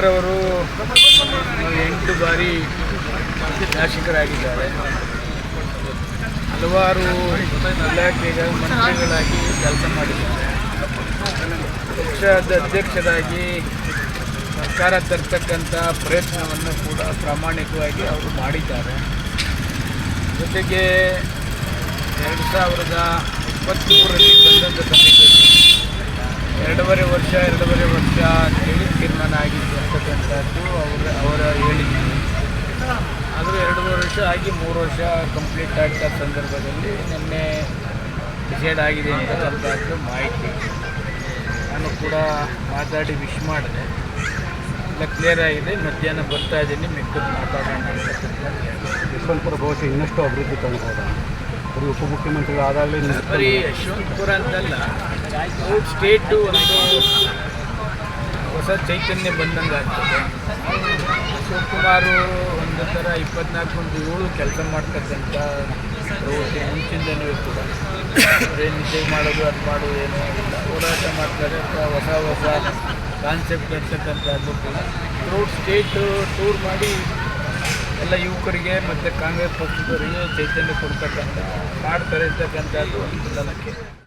ಶಿವಕುಮಾರ್ ಅವರು 8 ಬಾರಿ ಶಾಸಕರಾಗಿದ್ದಾರೆ. ಹಲವಾರು ಇಲಾಖೆಗಳ ಮಂತ್ರಿಗಳಾಗಿ ಕೆಲಸ ಮಾಡಿದ್ದಾರೆ. ಪಕ್ಷದ ಅಧ್ಯಕ್ಷರಾಗಿ ಸರ್ಕಾರ ತರ್ತಕ್ಕಂಥ ಪ್ರಯತ್ನವನ್ನು ಕೂಡ ಪ್ರಾಮಾಣಿಕವಾಗಿ ಅವರು ಮಾಡಿದ್ದಾರೆ. ಜೊತೆಗೆ 2023ರಲ್ಲಿ ಬಂದಂಥ ಸಮಯದಲ್ಲಿ 2.5 ವರ್ಷ ಅಂತೇಳಿ ತೀರ್ಮಾನ ಆಗಿರ್ತಕ್ಕಂಥದ್ದು ಅವರ ಹೇಳಿಕೆ. ಆದರೂ 2.5 ವರ್ಷ ಆಗಿ 3 ವರ್ಷ ಕಂಪ್ಲೀಟ್ ಆಗ್ತಾ ಸಂದರ್ಭದಲ್ಲಿ ನಿನ್ನೆ ಡಿಸೈಡ್ ಆಗಿದೆ ಅಂತಕ್ಕಂಥದ್ದು ಮಾಹಿತಿ. ನಾನು ಕೂಡ ಮಾತಾಡಿ ವಿಶ್ ಮಾಡಿದೆ. ಎಲ್ಲ ಕ್ಲಿಯರ್ ಆಗಿದೆ. ಮಧ್ಯಾಹ್ನ ಬರ್ತಾ ಇದ್ದೀನಿ, ಮಿಕ್ಕದ್ದು ಮಾತಾಡೋಣ ಅಂತಕ್ಕಂಥದ್ದು. ಯಶವಂತಪುರ ಬಹುಶಃ ಇನ್ನಷ್ಟು ಅಭಿವೃದ್ಧಿ ಕಾಣ್ಬೋದಾ? ಬರೀ ಉಪಮುಖ್ಯಮಂತ್ರಿಗಳು ಆದಾಗಲೇ ಬರೀ ಯಶವಂತಪುರ ಅಂತಲ್ಲ, ಸ್ಟೇಟು ಒಂದು ಹೊಸ ಚೈತನ್ಯ ಬಂದಂಗೆ ಆಗ್ತದೆ. ಶಿವಕುಮಾರು ಒಂದು ಥರ 24/7 ಕೆಲಸ ಮಾಡ್ತಕ್ಕಂಥ ಪ್ರವೃತ್ತಿ ಮುಂಚಿಂದನೂ ಕೂಡ ನಿದ್ದೆ ಮಾಡೋದು ಅದು ಮಾಡೋದು ಏನೋ ಇಲ್ಲ, ಹೋರಾಟ ಮಾಡ್ತಾರೆ. ಹೊಸ ಕಾನ್ಸೆಪ್ಟ್ ಇರ್ತಕ್ಕಂಥದ್ದು ಕೂಡ ಥ್ರೂಟ್ ಸ್ಟೇಟು ಟೂರ್ ಮಾಡಿ ಎಲ್ಲ ಯುವಕರಿಗೆ ಮತ್ತು ಕಾಂಗ್ರೆಸ್ ಪಕ್ಷದವರಿಗೆ ಚೈತನ್ಯ ಕೊಡ್ತಕ್ಕಂಥ ಮಾಡ್ತಾರೆ ಅಂತಕ್ಕಂಥದ್ದು ಒಂದು ನನಗೆ